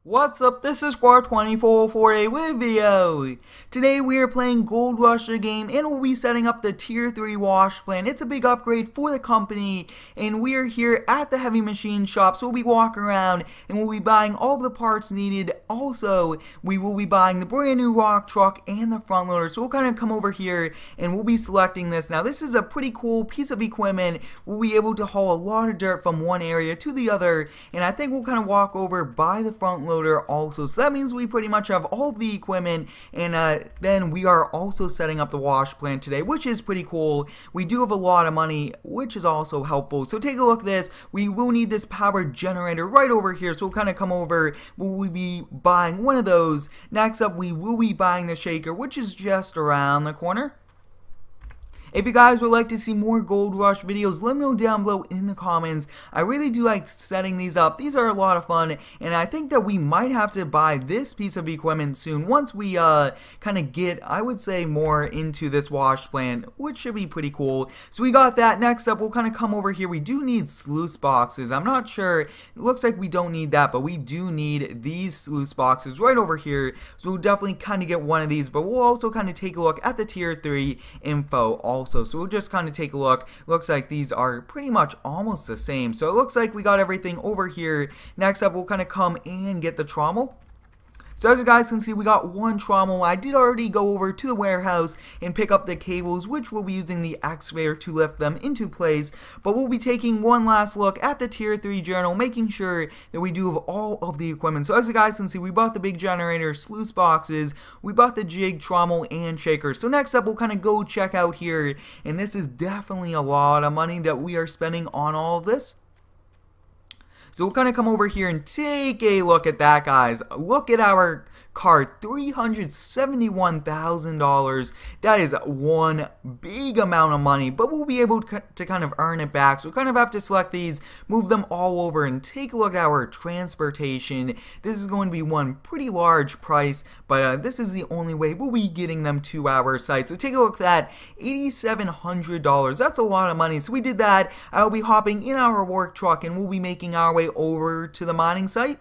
What's up, this is Squad24 for a video. Today we are playing Gold Rush the game and we'll be setting up the tier 3 Washplant. It's a big upgrade for the company and we are here at the heavy machine shop, so we'll be walking around and we'll be buying all of the parts needed. Also, we will be buying the brand new rock truck and the front loader, so we'll kind of come over here and we'll be selecting this. Now this is a pretty cool piece of equipment. We'll be able to haul a lot of dirt from one area to the other, and I think we'll kind of walk over by the front loader also, so that means we pretty much have all of the equipment, and then we are also setting up the wash plant today, which is pretty cool. We do have a lot of money, which is also helpful. So take a look at this. We will need this power generator right over here, so we'll kind of come over. We'll be buying one of those. Next up, we will be buying the shaker, which is just around the corner. If you guys would like to see more Gold Rush videos, let me know down below in the comments. I really do like setting these up. These are a lot of fun, and I think that we might have to buy this piece of equipment soon once we kind of get, I would say, more into this wash plant, which should be pretty cool. So we got that. Next up, we'll kind of come over here. We do need sluice boxes. I'm not sure. It looks like we don't need that, but we do need these sluice boxes right over here. So we'll definitely kind of get one of these, but we'll also kind of take a look at the tier 3 info also. So we'll just kind of take a look. Looks like these are pretty much almost the same. So it looks like we got everything over here. Next up, we'll kind of come and get the trommel. So as you guys can see, we got one trommel. I did already go over to the warehouse and pick up the cables, which we'll be using the excavator to lift them into place. But we'll be taking one last look at the tier 3 journal, making sure that we do have all of the equipment. So as you guys can see, we bought the big generator, sluice boxes, we bought the jig, trommel, and shaker. So next up, we'll kind of go check out here, and this is definitely a lot of money that we are spending on all of this. So we'll kind of come over here and take a look at that, guys. Look at our cart, $371,000. That is one big amount of money, but we'll be able to kind of earn it back. So we kind of have to select these, move them all over, and take a look at our transportation. This is going to be one pretty large price, but this is the only way we'll be getting them to our site. So take a look at that, $8,700. That's a lot of money. So we did that. I'll be hopping in our work truck, and we'll be making our way over to the mining site.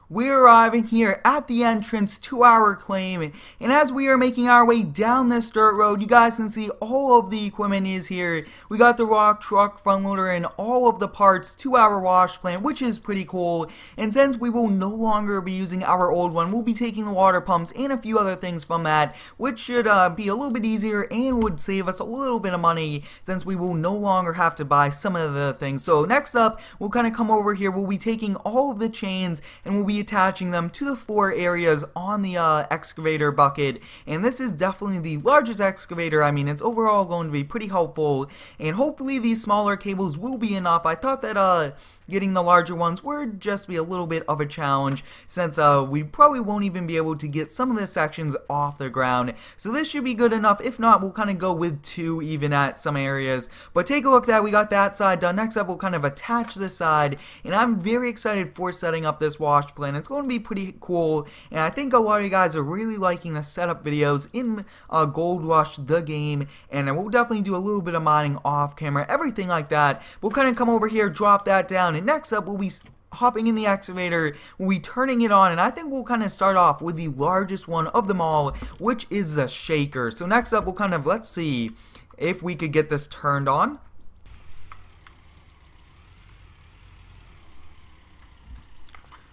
We're arriving here at the entrance to our claim, and as we are making our way down this dirt road, you guys can see all of the equipment is here. We got the rock truck, front loader, and all of the parts to our wash plant, which is pretty cool. And since we will no longer be using our old one, we'll be taking the water pumps and a few other things from that, which should be a little bit easier and would save us a little bit of money since we will no longer have to buy some of the things. So next up, we'll kind of come over here. We'll be taking all of the chains and we'll be attaching them to the 4 areas on the excavator bucket, and this is definitely the largest excavator. I mean, it's overall going to be pretty helpful, and hopefully these smaller cables will be enough. I thought that getting the larger ones would just be a little bit of a challenge since we probably won't even be able to get some of the sections off the ground. So this should be good enough. If not, we'll kind of go with 2 even at some areas. But take a look at that. We got that side done. Next up, we'll kind of attach this side, and I'm very excited for setting up this wash plant. It's going to be pretty cool, and I think a lot of you guys are really liking the setup videos in Gold Rush the game, and we'll definitely do a little bit of mining off camera, everything like that. We'll kind of come over here, drop that down, and next up we'll be hopping in the excavator, we'll be turning it on, and I think we'll kind of start off with the largest one of them all, which is the shaker. So next up, we'll kind of, let's see if we could get this turned on.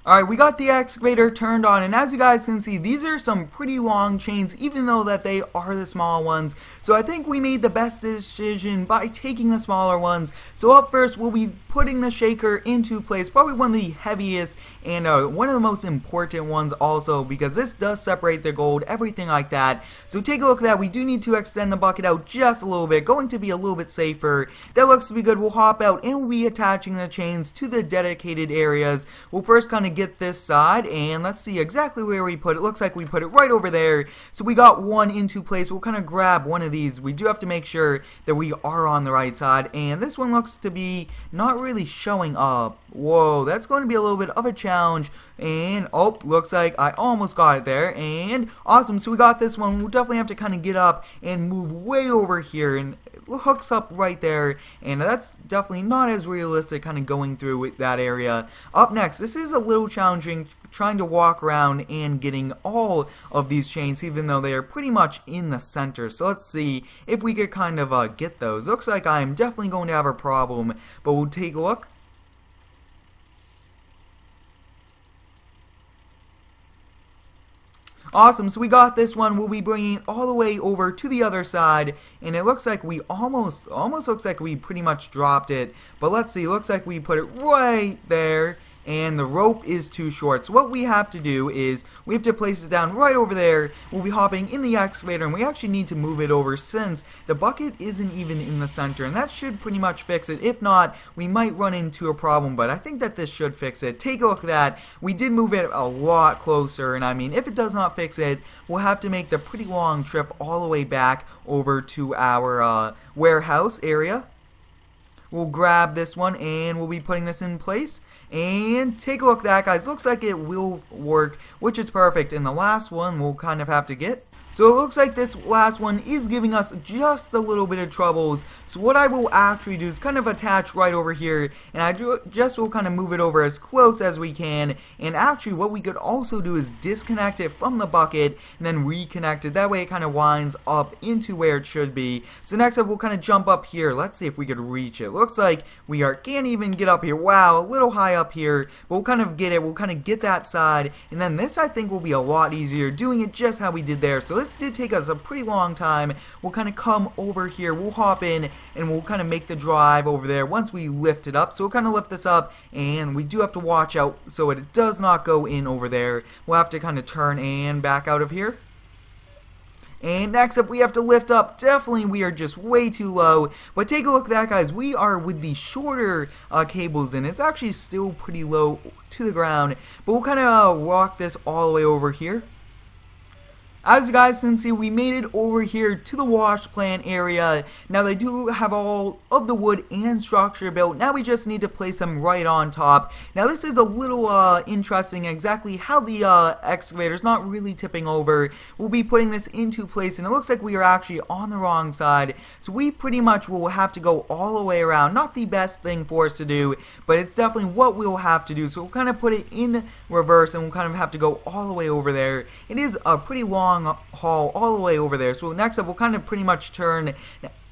Alright, we got the excavator turned on, and as you guys can see, these are some pretty long chains, even though that they are the small ones. So I think we made the best decision by taking the smaller ones. So up first, we'll be putting the shaker into place, probably one of the heaviest and one of the most important ones also, because this does separate the gold, everything like that. So take a look at that. We do need to extend the bucket out just a little bit, going to be a little bit safer. That looks to be good. We'll hop out and we'll be attaching the chains to the dedicated areas. We'll first kind of get this side, and let's see exactly where we put it. Looks like we put it right over there. So we got one into place. We'll kind of grab one of these. We do have to make sure that we are on the right side, and this one looks to be not really showing up. Whoa, that's going to be a little bit of a challenge, and oh, looks like I almost got it there, and awesome. So we got this one. We'll definitely have to kind of get up and move way over here, and it hooks up right there, and that's definitely not as realistic kind of going through with that area. Up next, this is a little challenging, trying to walk around and getting all of these chains even though they are pretty much in the center. So let's see if we could kind of get those. Looks like I'm definitely going to have a problem, but we'll take a look. Awesome, so we got this one. We'll be bringing it all the way over to the other side, and it looks like we almost looks like we pretty much dropped it, but let's see, looks like we put it right there, and the rope is too short. So what we have to do is we have to place it down right over there. We'll be hopping in the excavator, and we actually need to move it over since the bucket isn't even in the center, and that should pretty much fix it. If not, we might run into a problem, but I think that this should fix it. Take a look at that. We did move it a lot closer, and I mean, if it does not fix it, we'll have to make the pretty long trip all the way back over to our warehouse area. We'll grab this one, and we'll be putting this in place. And take a look at that, guys. Looks like it will work, which is perfect. And the last one we'll kind of have to get. So it looks like this last one is giving us just a little bit of troubles. So what I will actually do is kind of attach right over here, and I just will kind of move it over as close as we can. And actually what we could also do is disconnect it from the bucket and then reconnect it. That way it kind of winds up into where it should be. So next up we'll kind of jump up here. Let's see if we could reach it. Looks like we can't even get up here. Wow, a little high up here. But we'll kind of get it. We'll kind of get that side. And then this I think will be a lot easier, doing it just how we did there. So this did take us a pretty long time. We'll kind of come over here, we'll hop in, and we'll kind of make the drive over there once we lift it up. So we'll kind of lift this up, and we do have to watch out so it does not go in over there. We'll have to kind of turn and back out of here. And next up we have to lift up. Definitely we are just way too low, but take a look at that, guys. We are with the shorter cables, and it's actually still pretty low to the ground, but we'll kind of walk this all the way over here. As you guys can see, we made it over here to the Washplant area. Now they do have all of the wood and structure built. Now we just need to place them right on top. Now this is a little interesting exactly how the excavator is not really tipping over. We'll be putting this into place, and it looks like we are actually on the wrong side. So we pretty much will have to go all the way around. Not the best thing for us to do, but it's definitely what we'll have to do. So we'll kind of put it in reverse, and we'll kind of have to go all the way over there. It is a pretty long haul all the way over there. So next up we'll kind of pretty much turn,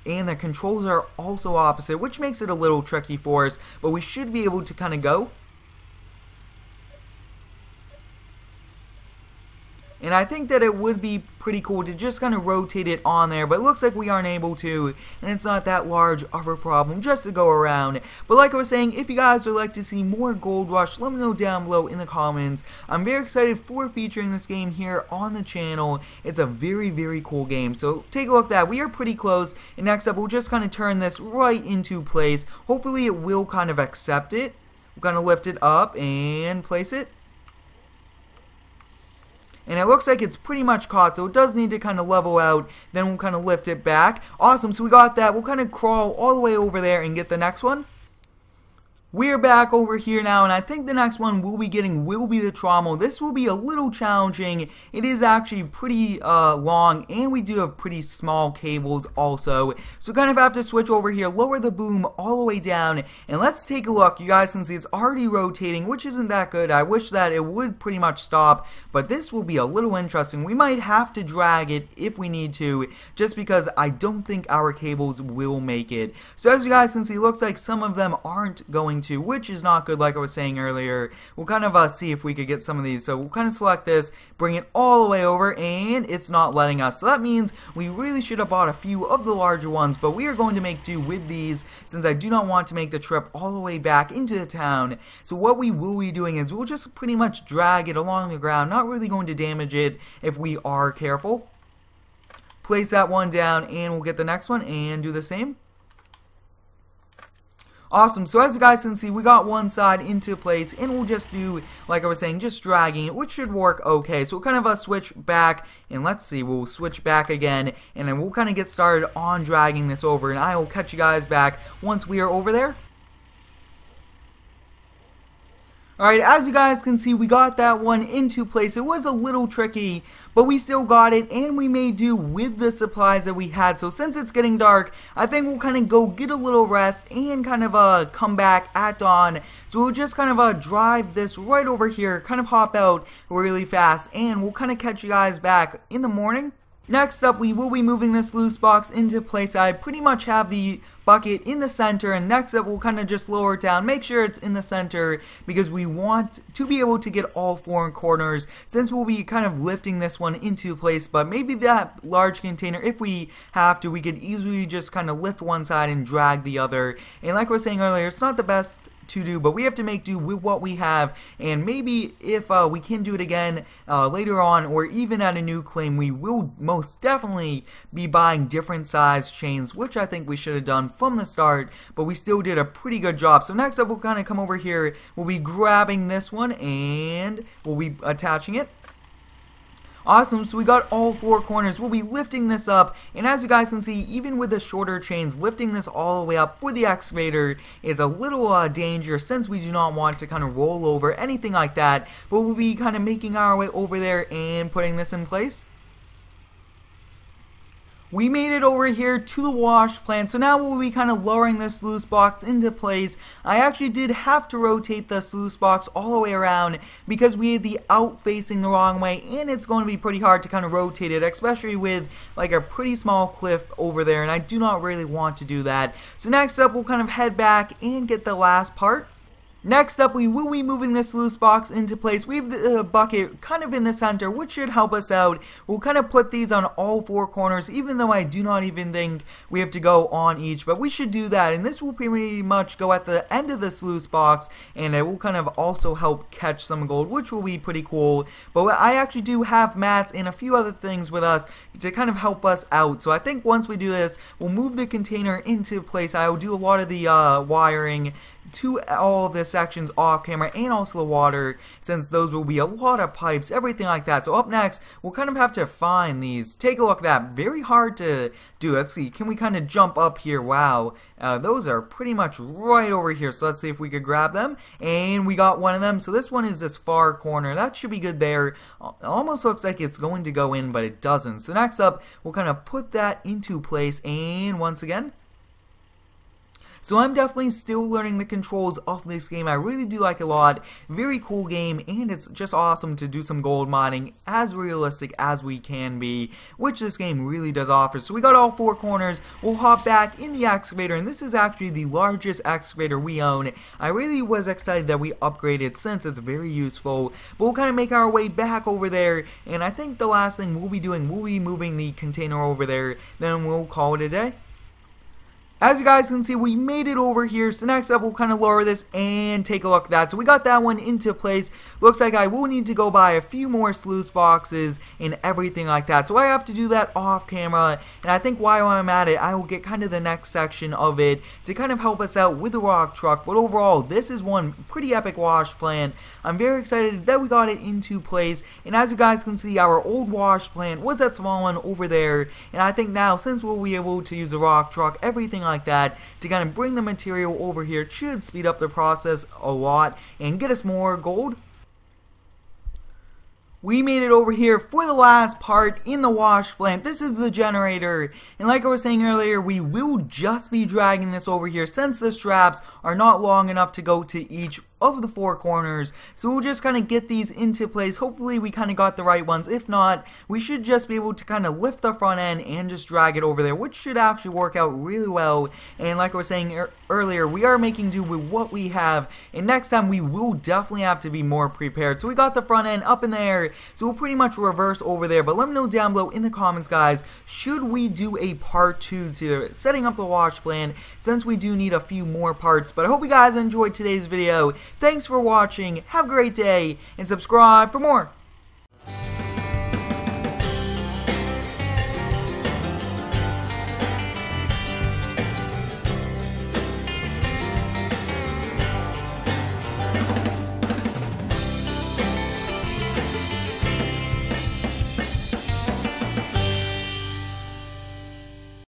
and the controls are also opposite, which makes it a little tricky for us, but we should be able to kind of go. And I think that it would be pretty cool to just kind of rotate it on there, but it looks like we aren't able to, and it's not that large of a problem just to go around. But like I was saying, if you guys would like to see more Gold Rush, let me know down below in the comments. I'm very excited for featuring this game here on the channel. It's a very, very cool game. So take a look at that. We are pretty close, and next up we'll just kind of turn this right into place. Hopefully it will kind of accept it. We'll kind of lift it up and place it. And it looks like it's pretty much caught, so it does need to kind of level out. Then we'll kind of lift it back. Awesome, so we got that. We'll kind of crawl all the way over there and get the next one. We're back over here now, and I think the next one we'll be getting will be the trommel. This will be a little challenging. It is actually pretty long, and we do have pretty small cables also. So kind of have to switch over here, lower the boom all the way down, and let's take a look. You guys can see it's already rotating, which isn't that good. I wish that it would pretty much stop, but this will be a little interesting. We might have to drag it if we need to, just because I don't think our cables will make it. So as you guys can see, it looks like some of them aren't going to, which is not good, like I was saying earlier. We'll kind of see if we could get some of these. So we'll kind of select this, bring it all the way over, and it's not letting us. So that means we really should have bought a few of the larger ones, but we are going to make do with these since I do not want to make the trip all the way back into the town. So what we will be doing is we'll just pretty much drag it along the ground, not really going to damage it if we are careful. Place that one down, and we'll get the next one and do the same. Awesome, so as you guys can see, we got one side into place, and we'll just do, like I was saying, just dragging it, which should work okay. So we'll kind of switch back, and let's see, we'll switch back again, and then we'll kind of get started on dragging this over, and I will catch you guys back once we are over there. Alright, as you guys can see, we got that one into place. It was a little tricky, but we still got it, and we made do with the supplies that we had. So since it's getting dark, I think we'll kind of go get a little rest and kind of come back at dawn. So we'll just kind of drive this right over here, kind of hop out really fast, and we'll kind of catch you guys back in the morning. Next up, we will be moving this loose box into place. I pretty much have the bucket in the center, and next up we'll kind of just lower it down, make sure it's in the center, because we want to be able to get all four corners, since we'll be kind of lifting this one into place. But maybe that large container, if we have to, we could easily just kind of lift one side and drag the other. And like I was saying earlier, it's not the best to do, but we have to make do with what we have, and maybe if we can do it again later on, or even at a new claim, we will most definitely be buying different size chains, which I think we should have done from the start, but we still did a pretty good job. So next up, we'll kind of come over here, we'll be grabbing this one, and we'll be attaching it. Awesome, so we got all four corners. We'll be lifting this up, and as you guys can see, even with the shorter chains, lifting this all the way up for the excavator is a little dangerous, since we do not want to kind of roll over anything like that. But we'll be kind of making our way over there and putting this in place. We made it over here to the wash plant, so now we'll be kind of lowering this sluice box into place. I actually did have to rotate the sluice box all the way around because we had the out facing the wrong way, and it's going to be pretty hard to kind of rotate it, especially with like a pretty small cliff over there, and I do not really want to do that. So next up, we'll kind of head back and get the last part. Next up, we will be moving this sluice box into place. We have the bucket kind of in the center, which should help us out. We'll kind of put these on all four corners, even though I do not even think we have to go on each, but we should do that. And this will pretty much go at the end of the sluice box, and it will kind of also help catch some gold, which will be pretty cool. But I actually do have mats and a few other things with us to kind of help us out. So I think once we do this, we'll move the container into place. I will do a lot of the wiring to all of the sections off camera, and also the water, since those will be a lot of pipes, everything like that. So up next, we'll kind of have to find these. Take a look at that. Very hard to do. Let's see. Can we kind of jump up here? Wow. Those are pretty much right over here. So let's see if we could grab them. And we got one of them. So this one is this far corner. That should be good there. It almost looks like it's going to go in, but it doesn't. So next up, we'll kind of put that into place. And once again, so I'm definitely still learning the controls of this game. I really do like it a lot. Very cool game, and it's just awesome to do some gold mining as realistic as we can be, which this game really does offer. So we got all four corners. We'll hop back in the excavator, and this is actually the largest excavator we own. I really was excited that we upgraded, since it's very useful. But we'll kind of make our way back over there, and I think the last thing we'll be doing, we'll be moving the container over there, then we'll call it a day. As you guys can see, we made it over here. So next up, we'll kind of lower this and take a look at that. So we got that one into place. Looks like I will need to go buy a few more sluice boxes and everything like that. So I have to do that off camera. And I think while I'm at it, I will get kind of the next section of it to kind of help us out with the rock truck. But overall, this is one pretty epic wash plant. I'm very excited that we got it into place. And as you guys can see, our old wash plant was that small one over there. And I think now, since we'll be able to use the rock truck, everything like that to kind of bring the material over here, should speed up the process a lot and get us more gold. We made it over here for the last part in the wash plant. This is the generator, and like I was saying earlier, we will just be dragging this over here since the straps are not long enough to go to each of the four corners. So we'll just kind of get these into place. Hopefully we kind of got the right ones. If not, we should just be able to kind of lift the front end and just drag it over there, which should actually work out really well. And like I was saying earlier, we are making do with what we have, and next time we will definitely have to be more prepared. So we got the front end up in the air, so we'll pretty much reverse over there. But let me know down below in the comments, guys, should we do a part 2 to setting up the wash plant, since we do need a few more parts. But I hope you guys enjoyed today's video. Thanks for watching, have a great day, and subscribe for more.